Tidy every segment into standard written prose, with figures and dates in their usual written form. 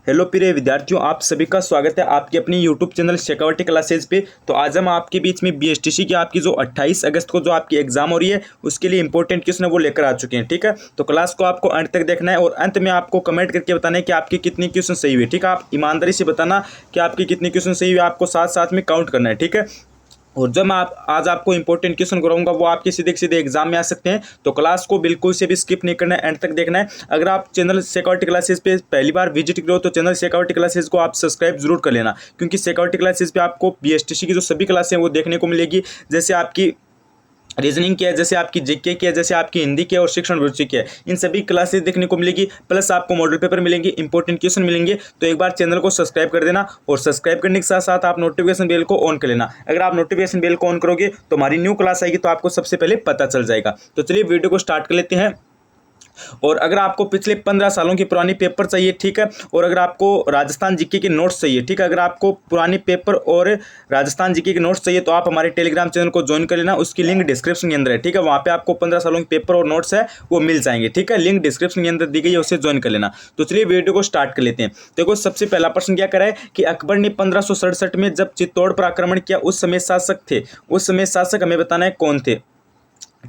Hello प्रिय विद्यार्थियों, आप सभी का स्वागत है आपके अपनी यूट्यूब चैनल शेखावटी क्लासेज पे। तो आज हम आपके बीच में बीएसटीसी की आपकी जो 28 अगस्त को जो आपकी एग्जाम हो रही है उसके लिए इंपॉर्टेंट क्वेश्चन है वो लेकर आ चुके हैं। ठीक है, तो क्लास को आपको अंत तक देखना है और अंत में आपको कमेंट करके बताना है कि आपकी कितनी क्वेश्चन सही हुई। ठीक है, आप ईमानदारी से बताना कि आपकी कितनी क्वेश्चन सही हुई, आपको साथ साथ में काउंट करना है। ठीक है, और जब मैं आज आपको इंपॉर्टेंट क्वेश्चन कराऊंगा वो आपके सीधे एग्जाम में आ सकते हैं। तो क्लास को बिल्कुल से भी स्किप नहीं करना है, एंड तक देखना है। अगर आप चैनल शेखावटी क्लासेस पे पहली बार विजिट करो तो चैनल शेखावटी क्लासेस को आप सब्सक्राइब जरूर कर लेना, क्योंकि शेखावटी क्लासेस पे आपको बीएसटीसी की जो सभी क्लासें हैं वो देखने को मिलेगी। जैसे आपकी रीजनिंग की है, जैसे आपकी जीके की है, जैसे आपकी हिंदी की है और शिक्षण रुचि की है, इन सभी क्लासेस देखने को मिलेगी। प्लस आपको मॉडल पेपर मिलेंगे, इंपॉर्टेंट क्वेश्चन मिलेंगे। तो एक बार चैनल को सब्सक्राइब कर देना और सब्सक्राइब करने के साथ साथ आप नोटिफिकेशन बेल को ऑन कर लेना। अगर आप नोटिफिकेशन बेल को ऑन करोगे तो हमारी न्यू क्लास आएगी तो आपको सबसे पहले पता चल जाएगा। तो चलिए वीडियो को स्टार्ट कर लेते हैं। और अगर आपको पिछले 15 सालों की पुरानी पेपर चाहिए, ठीक है, और अगर आपको राजस्थान जीके के नोट्स चाहिए, ठीक है, अगर आपको पुरानी पेपर और राजस्थान जीके के नोट्स चाहिए तो आप हमारे टेलीग्राम चैनल को ज्वाइन कर लेना। उसकी लिंक डिस्क्रिप्शन के अंदर है। ठीक है, वहाँ पे आपको 15 सालों के पेपर और नोट्स है वो मिल जाएंगे। ठीक है, लिंक डिस्क्रिप्शन के अंदर दी गई है, उसे ज्वाइन कर लेना। तो चलिए वीडियो को स्टार्ट कर लेते हैं। देखो, सबसे पहला प्रश्न क्या करा है कि अकबर ने 1567 में जब चित्तौड़ पर आक्रमण किया उस समय शासक थे, उस समय शासक हमें बताना है कौन थे।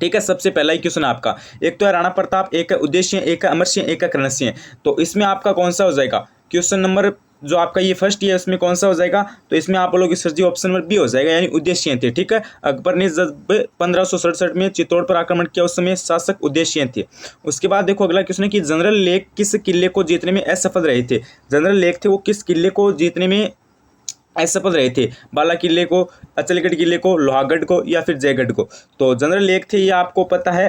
ठीक है, सबसे पहला ही क्वेश्चन आपका, एक तो है राणा प्रताप, एक है उदय सिंह, एक है अमर सिंह, एक है करण सिंह। तो इसमें आपका कौन सा हो जाएगा क्वेश्चन नंबर जो आपका ये फर्स्ट है उसमें कौन सा हो जाएगा? तो इसमें आप बोलोगे सर जी ऑप्शन नंबर बी हो जाएगा, यानी उदय सिंह थे। ठीक है, अकबर ने जब 1567 में चित्तौड़ पर आक्रमण किया उस समय शासक उदय सिंह थे। उसके बाद देखो अगला क्वेश्चन है कि जनरल लेक किस किले को जीतने में असफल रहे थे। जनरल लेक थे वो किस किले को जीतने में असफल रहे थे? बाला किले को, अचलगढ़ किले को, लोहागढ़ को या फिर जयगढ़ को? तो जनरल लेक थे ये आपको पता है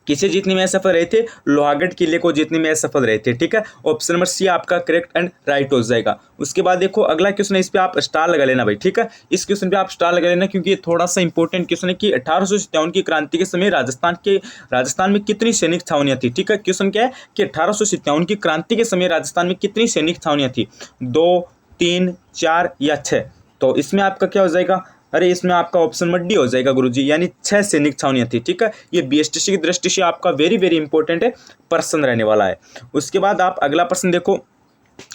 किसे जीतने में असफल रहे थे? लोहागढ़ किले को जीतने में असफल रहे थे। ठीक है, ऑप्शन नंबर सी आपका करेक्ट एंड राइट हो जाएगा। उसके बाद देखो अगला क्वेश्चन है, इस पे आप स्टार लगा लेना भाई। ठीक है, इस क्वेश्चन पे आप स्टार लगा लेना क्योंकि ये थोड़ा सा इंपॉर्टेंट क्वेश्चन है कि 1857 की क्रांति के समय राजस्थान में कितनी सैनिक छावनियां थी। ठीक है, क्वेश्चन क्या है कि 1857 की क्रांति के समय राजस्थान में कितनी सैनिक छावनियां थी? 2, 3, 4 या 6? तो इसमें आपका क्या हो जाएगा? अरे इसमें आपका ऑप्शन नंबर डी हो जाएगा गुरुजी, यानी 6 सैनिक छावनियां थी। ठीक है, ये बीएसटीसी की दृष्टि से आपका वेरी वेरी इंपॉर्टेंट है, प्रश्न रहने वाला है। उसके बाद आप अगला प्रश्न देखो।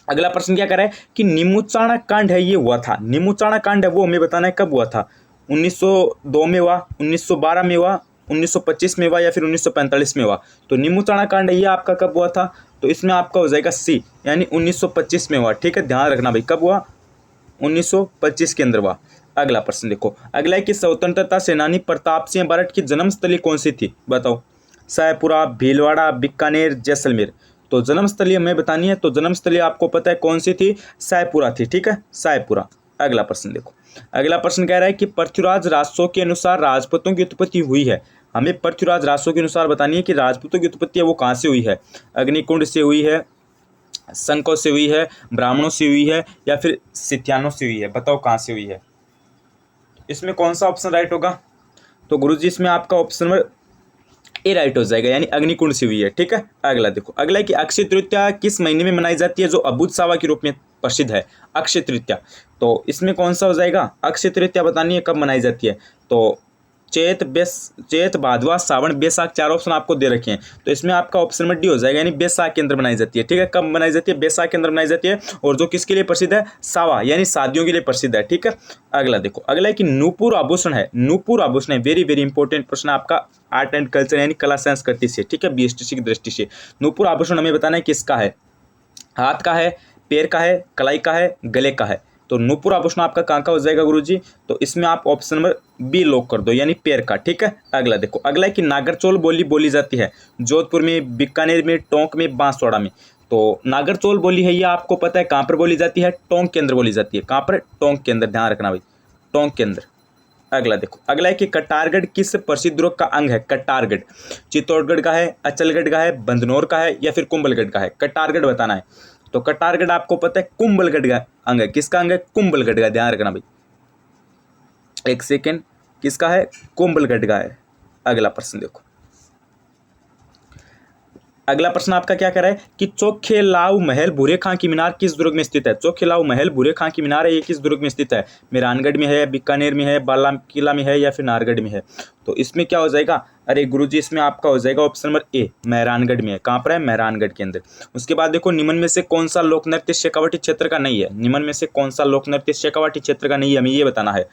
अगला प्रश्न क्या कर रहा है कि निमुचाणा कांड है ये हुआ था। निमुचाणा कांड है वो हमें बताना है कब हुआ था। 1902 में हुआ, 1912 में हुआ, 1925 में हुआ या फिर 1945 में हुआ? तो निमुचाणा कांड है ये आपका कब हुआ था? तो इसमें आपका हो जाएगा सी, यानी 1925 में हुआ। ठीक है, ध्यान रखना भाई कब हुआ? 1925 के अंदर हुआ। अगला प्रश्न देखो, अगला है कि स्वतंत्रता सेनानी प्रताप सिंह बारठ की जन्मस्थली कौन सी थी? बताओ। सायपुरा, भीलवाड़ा, बीकानेर, जैसलमेर? तो जन्मस्थली हमें बतानी है, तो जन्मस्थली आपको पता है कौन सी थी? सायपुरा थी। ठीक है, सायपुरा। अगला प्रश्न देखो, अगला प्रश्न कह रहा है कि पृथ्वीराज राजसों के अनुसार राजपूतों की उत्पत्ति हुई है। हमें पृथ्वीराज राजसों के अनुसार बतानी है कि राजपूतों की उत्पत्ति है वो कहाँ से हुई है? अग्निकुंड से हुई है, संकों से हुई है, ब्राह्मणों से हुई है या फिर सिथियानों से हुई है? बताओ कहाँ से हुई है। इसमें कौन सा ऑप्शन राइट होगा? तो गुरुजी इसमें आपका ऑप्शन नंबर ए राइट हो जाएगा, यानी अग्निकुंड से हुई है। ठीक है, अगला देखो, अगला है कि अक्षय तृतीया किस महीने में मनाई जाती है जो अबूझ सावा के रूप में प्रसिद्ध है? अक्षय तृतीया, तो इसमें कौन सा हो जाएगा? अक्षय तृतीया बतानी है कब मनाई जाती है। तो चैत, भादवा, सावन, बैसाख, 4 ऑप्शन आपको दे रखे हैं। तो इसमें आपका ऑप्शन नंबर डी हो जाएगा, यानी बैसाख के अंदर बनाई जाती है। ठीक है, कब बनाई जाती है? बैसाख के अंदर बनाई जाती है। और जो किसके लिए प्रसिद्ध है? सावा, यानी शादियों के लिए प्रसिद्ध है। ठीक है, अगला देखो, अगला है कि नूपुर आभूषण है। नूपुर आभूषण है वेरी वेरी इंपॉर्टेंट प्रश्न आपका आर्ट एंड कल्चर यानी कला संस्कृति से। ठीक है, बीएसटीसी की दृष्टि से नूपुर आभूषण हमें बताना है किसका है? हाथ का है, पैर का है, कलाई का है, गले का है? तो नूपुर आभूषण आपका कहाँ का हो जाएगा गुरुजी? तो इसमें आप ऑप्शन नंबर बी लॉक कर दो, यानी पैर का। ठीक है, अगला देखो, अगला है कि नागरचौल बोली बोली जाती है जोधपुर में, बीकानेर में, टोंक में, बांसवाड़ा में? तो नागरचौल बोली है ये आपको पता है कहाँ पर बोली जाती है? टोंक के अंदर बोली जाती है। कहाँ पर? टोंक के अंदर, ध्यान रखना भाई, टोंक के अंदर। अगला देखो, अगला है कि कटारगढ़ किस प्रसिद्ध दुर्ग का अंग है? कटारगढ़ चित्तौड़गढ़ का है, अचलगढ़ का है, बंदनौर का है या फिर कुंभलगढ़ का है? कटारगढ़ बताना है। तो कटारगढ़ आपको पता है कुंभलगढ़ का अंग है। किसका अंग है? कुंभलगढ़ का, ध्यान रखना भाई, एक सेकेंड, किसका है? कुंभलगढ़ का है। अगला प्रश्न देखो, अगला प्रश्न आपका क्या कर रहा है कि चोखेलाऊ महल भूरे खां की मीनार किस दुर्ग में स्थित है। चोखेलाऊ महल भूरे खां की मीनार है, ये किस दुर्ग में स्थित है। मेहरानगढ़ में है, बीकानेर में है, बाला किला में है या फिर नाहरगढ़ में है। तो इसमें क्या हो जाएगा, अरे गुरुजी इसमें आपका हो जाएगा ऑप्शन नंबर ए, मेहरानगढ़ में है। कहाँ पर है, मेहरानगढ़ के अंदर। उसके बाद देखो निम्न में से कौन सा लोक नृत्य शेखावाटी क्षेत्र का नहीं है। निम्न में से कौन सा लोक नृत्य शेखावाटी क्षेत्र का नहीं है, हमें ये बताना है।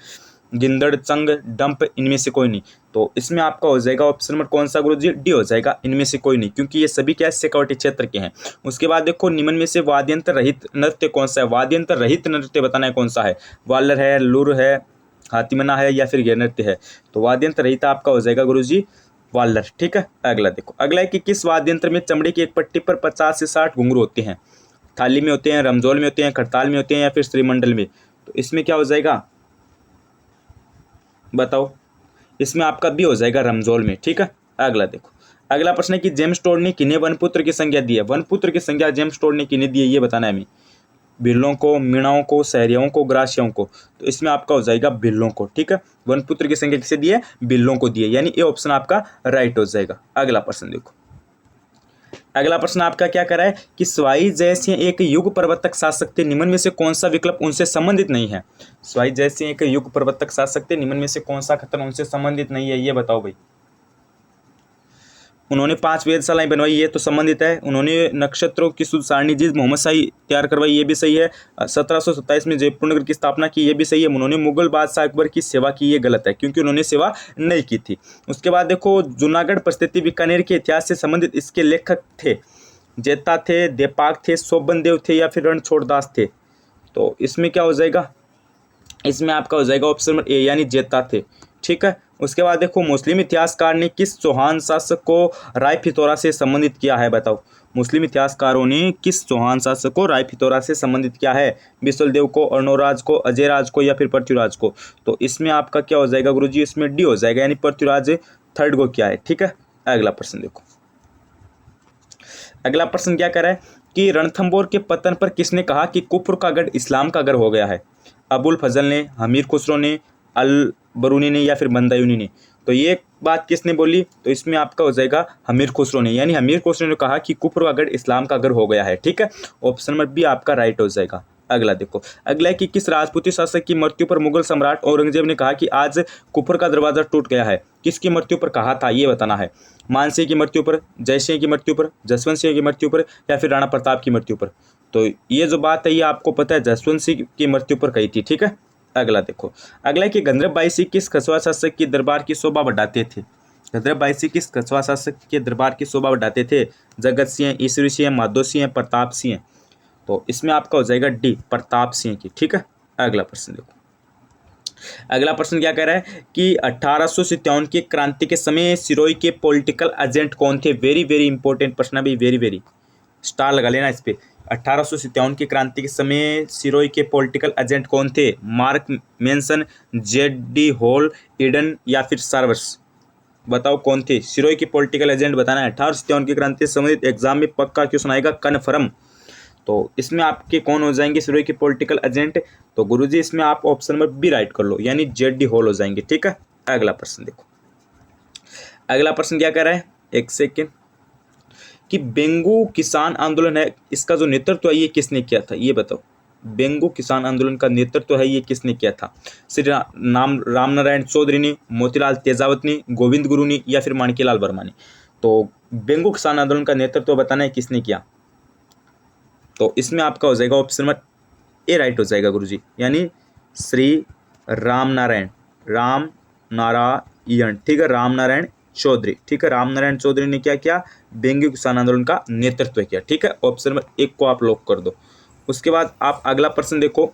गिंदड़, चंग, डंप, इनमें से कोई नहीं। तो इसमें आपका हो जाएगा ऑप्शन नंबर कौन सा गुरुजी, डी हो जाएगा, इनमें से कोई नहीं, क्योंकि ये सभी क्या है शेखावाटी क्षेत्र के हैं। उसके बाद देखो निम्न में से वाद्यंत्र रहित नृत्य कौन सा है। वाद्यंत्र रहित नृत्य बताना है कौन सा है। वालर है, लुर है, हाथीमना है या फिर यह नृत्य है। तो वाद्यंत्र रहित आपका हो जाएगा गुरुजी वालर। ठीक है, अगला देखो, अगला है कि किस वाद्यंत्र में चमड़े की एक पट्टी पर 50 से 60 घुंघरू होते हैं। थाली में होते हैं, रमजोल में होते हैं, खड़ताल में होते हैं या फिर श्रीमंडल में। तो इसमें क्या हो जाएगा बताओ, इसमें आपका भी हो जाएगा रमजोल में। ठीक है, अगला देखो, अगला प्रश्न है कि जेम्स टोड ने किन्हें वनपुत्र की संज्ञा दी है। वनपुत्र की संज्ञा जेम्स टोड ने किन्हें दी है, ये बताना है हमें। बिल्लों को, मीणाओं को, सहरियों को, ग्रासियों को। तो इसमें आपका हो जाएगा बिल्लों को। ठीक है, वनपुत्र की संज्ञा किसे दी है, बिल्लों को दी है, यानी ये ऑप्शन आपका राइट हो जाएगा। अगला प्रश्न देखो, अगला प्रश्न आपका क्या कर रहा है कि स्वाई जयसिंह एक युग प्रवर्तक शासक थे, निम्न में से कौन सा विकल्प उनसे संबंधित नहीं है। स्वाई जयसिंह एक युग प्रवर्तक शासक थे, निम्न में से कौन सा कथन उनसे संबंधित नहीं है, ये बताओ भाई। उन्होंने 5 वेधशालाएं बनवाई, ये तो संबंधित है। उन्होंने नक्षत्रों की शुद्ध सारणी जी मोहम्मद शाही तैयार करवाई, ये भी सही है। 1727 में जयपुर नगर की स्थापना की, ये भी सही है। उन्होंने मुगल बादशाह अकबर की सेवा की, ये गलत है क्योंकि उन्होंने सेवा नहीं की थी। उसके बाद देखो जूनागढ़ परिस्थिति बीकानेर के इतिहास से संबंधित इसके लेखक थे, जेता थे, देपाक थे, सोबन देव थे या फिर रणछोड़ दास थे। तो इसमें क्या हो जाएगा, इसमें आपका हो जाएगा ऑप्शन नंबर ए, यानी जेता थे। ठीक है, उसके बाद देखो मुस्लिम इतिहासकार ने किस चौहान शासक को रायफितौरा से संबंधित किया है, बताओ। मुस्लिम इतिहासकारों ने किस चौहान शासक को रायफितौरा से संबंधित किया है। बिसलदेव को, अर्णोराज को, अजयराज को या फिर पृथ्वीराज को। तो इसमें आपका क्या हो जाएगा गुरुजी, इसमें डी हो जाएगा, यानी पृथ्वीराज थर्ड को क्या है। ठीक है, अगला प्रश्न देखो, अगला प्रश्न क्या कर रहा है कि रणथंबोर के पतन पर किसने कहा कि कुफर का गढ़ इस्लाम का गढ़ हो गया है। अबुल फजल ने, हमीर खुसरो ने, अल बरूनी ने या फिर बंदायूनी ने। तो ये बात किसने बोली, तो इसमें आपका हो जाएगा हमीर खुसरो ने, यानी हमीर खुसरो ने कहा कि कुफर का गढ़ इस्लाम का गढ़ हो गया है। ठीक है, ऑप्शन नंबर बी आपका राइट हो जाएगा। अगला देखो, अगला है कि किस राजपूती शासक की मृत्यु पर मुगल सम्राट औरंगजेब ने कहा कि आज कुफर का दरवाजा टूट गया है। किसकी मृत्यु पर कहा था, ये बताना है। मानसिंह की मृत्यु पर, जयसिंह की मृत्यु पर, जसवंत सिंह की मृत्यु पर या फिर राणा प्रताप की मृत्यु पर। तो ये जो बात है ये आपको पता है जसवंत सिंह की मृत्यु पर कही थी। ठीक है, अगला देखो, अगला है कि गंधर्व बाईसी किस कछुआ शासक की दरबार की शोभा बढ़ाते थे। गंधर्व बाईसी किस कछुआ शासक के दरबार की शोभा बढ़ाते थे। जगत सिंह, ईश्वरी सिंह, माधो सिंह, प्रताप सिंह। तो इसमें आपका हो जाएगा डी, प्रताप सिंह की। ठीक है, अगला प्रश्न देखो, अगला प्रश्न क्या कह रहा है कि 1857 की क्रांति के समय सिरोही के पॉलिटिकल एजेंट कौन थे। वेरी वेरी इंपॉर्टेंट प्रश्न है भाई, वेरी वेरी, स्टार लगा लेना इस पे। 1857 की क्रांति के समय सिरोही के पॉलिटिकल एजेंट कौन थे। Mark mention, JD hall, Eden या फिर सर्वर्स। बताओ कौन थे सिरोही के पॉलिटिकल एजेंट, बताना है। 1857 की क्रांति से संबंधित एग्जाम में पक्का क्वेश्चन आएगा, कन्फर्म। तो इसमें आपके कौन हो जाएंगे सिरोही के पॉलिटिकल एजेंट, तो गुरुजी इसमें आप ऑप्शन नंबर बी राइट कर लो, यानी जेडी हॉल हो जाएंगे। ठीक है, अगला प्रश्न देखो, अगला प्रश्न क्या कह रहा है, एक सेकेंड, कि बेंगू किसान आंदोलन है, इसका जो नेतृत्व है ये किसने किया था, ये बताओ। बेंगू किसान आंदोलन का नेतृत्व है ये किसने किया था। श्री राम नारायण चौधरी ने, मोतीलाल तेजावत ने, गोविंद गुरु ने या फिर माणिक्यलाल वर्मा ने। तो बेंगू किसान आंदोलन का नेतृत्व बताना है किसने किया। तो इसमें आपका हो जाएगा ऑप्शन नंबर ए राइट हो जाएगा गुरुजी, यानी श्री राम नारायण ठीक है, राम नारायण चौधरी। ठीक है, राम नारायण चौधरी ने क्या किया, बेंगू किसान आंदोलन का नेतृत्व किया। ठीक है, ऑप्शन नंबर 1 को आप लॉक कर दो। उसके बाद आप अगला प्रश्न देखो,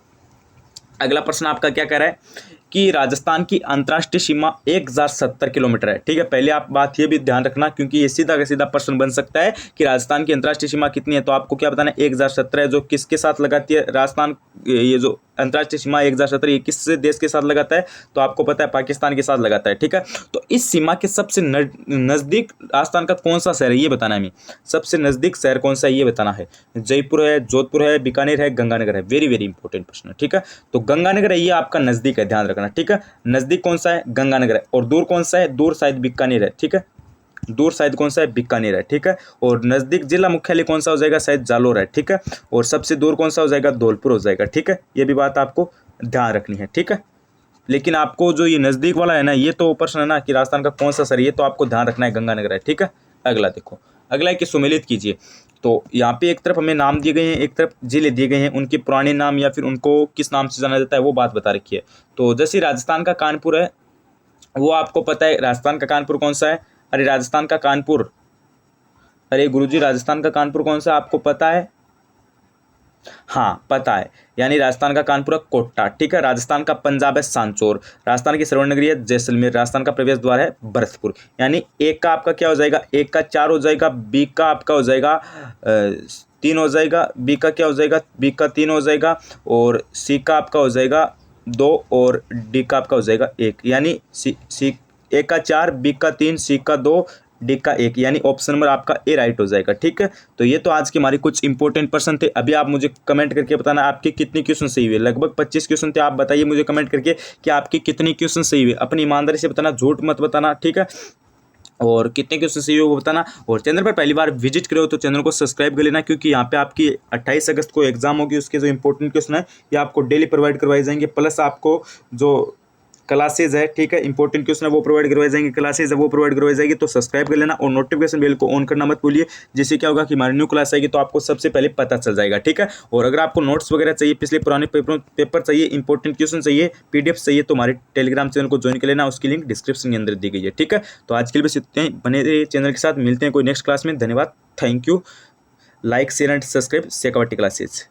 अगला प्रश्न आपका क्या कह रहा है कि राजस्थान की अंतर्राष्ट्रीय सीमा 1070 किलोमीटर है। ठीक है, पहले आप बात ये भी ध्यान रखना क्योंकि ये सीधा का सीधा प्रश्न बन सकता है कि राजस्थान की अंतर्राष्ट्रीय सीमा कितनी है। तो आपको क्या बताना है, 1070 है, जो किसके साथ लगाती है राजस्थान, ये जो अंतर्राष्ट्रीय सीमा 1070 ये किस देश के साथ लगाता है, तो आपको पता है पाकिस्तान के साथ लगाता है। ठीक है, तो इस सीमा के सबसे नज़दीक राजस्थान का कौन सा शहर है ये बताना है हमें। सबसे नज़दीक शहर कौन सा है ये बताना है। जयपुर है, जोधपुर है, बीकानेर है, गंगानगर है। वेरी वेरी इंपॉर्टेंट प्रश्न है। ठीक है, तो गंगानगर है ये आपका नज़दीक है, ध्यान रखना। ठीक है, नज़दीक कौन सा है, गंगानगर है, और दूर कौन सा है, दूर शायद बीकानेर है। ठीक है, दूर शायद कौन सा है, बीकानेर है, ठीक है। और नज़दीक जिला मुख्यालय कौन सा हो जाएगा, शायद जालोर है, ठीक है। और सबसे दूर कौन सा हो जाएगा, धौलपुर हो जाएगा, ठीक है। ये भी बात आपको ध्यान रखनी है, ठीक है। लेकिन आपको जो ये नज़दीक वाला है ना, ये तो प्रश्न है ना कि राजस्थान का कौन सा शहर, ये तो आपको ध्यान रखना है, गंगानगर है, ठीक है। अगला देखो, अगला है कि सुमेलित कीजिए। तो यहाँ पे एक तरफ हमें नाम दिए गए हैं, एक तरफ जिले दिए गए हैं, उनके पुराने नाम या फिर उनको किस नाम से जाना जाता है वो बात बता रखी है। तो जैसे राजस्थान का कानपुर है, वो आपको पता है राजस्थान का कानपुर कौन सा है। अरे राजस्थान का कानपुर, अरे गुरुजी राजस्थान का कानपुर कौन सा आपको पता है, हाँ पता है, यानी राजस्थान का कानपुर है कोटा, ठीक है। राजस्थान का पंजाब है सांचौर, राजस्थान की सर्वर्ण नगरी है जैसलमेर, राजस्थान का प्रवेश द्वार है भरतपुर। यानी एक का आपका क्या हो जाएगा, एक का 4 हो जाएगा, बी का आपका हो जाएगा 3 हो जाएगा, बी का क्या हो जाएगा, बी का 3 हो जाएगा, और सी का आपका हो जाएगा 2, और डी का आपका हो जाएगा 1। यानी सी ए का 4, बी का 3, सी का 2, डी का 1, यानी ऑप्शन नंबर आपका ए राइट हो जाएगा, ठीक है। तो ये तो आज की हमारी कुछ इंपॉर्टेंट प्रश्न थे। अभी आप मुझे कमेंट करके बताना आपके कितने क्वेश्चन सही हुए। लगभग 25 क्वेश्चन थे। आप बताइए मुझे कमेंट करके कि आपके कितने क्वेश्चन सही हुए। अपनी ईमानदारी से बताना, झूठ मत बताना, ठीक है। और कितने क्वेश्चन सही हो वो बताना। और चैनल पर पहली बार विजिट करो तो चैनल को सब्सक्राइब कर लेना, क्योंकि यहाँ पे आपकी 28 अगस्त को एग्जाम होगी, उसके जो इंपॉर्टेंट क्वेश्चन है ये आपको डेली प्रोवाइड करवाए जाएंगे। प्लस आपको जो क्लासेज है, ठीक है, इंपॉर्टेंट क्वेश्चन है वो प्रोवाइड करवाई जाएंगे, क्लासेज है वो प्रोवाइड करवाई जाएगी। तो सब्सक्राइब कर लेना और नोटिफिकेशन बेल को ऑन करना मत भूलिए, जिससे क्या होगा कि हमारी न्यू क्लास आएगी तो आपको सबसे पहले पता चल जाएगा, ठीक है। और अगर आपको नोट्स वगैरह चाहिए, पिछले पुराने पेपर चाहिए, इंपॉर्टेंट क्वेश्चन चाहिए, पीडीएफ चाहिए, तो हमारे टेलीग्राम चैनल को ज्वाइन कर लेना, उसकी लिंक डिस्क्रिप्शन के अंदर दी गई है, ठीक है। तो आज के लिए बस इतने ही, बने रहिए चैनल के साथ, मिलते हैं कोई नेक्स्ट क्लास में। धन्यवाद, thank you. Like share and subscribe Shekhawati classes.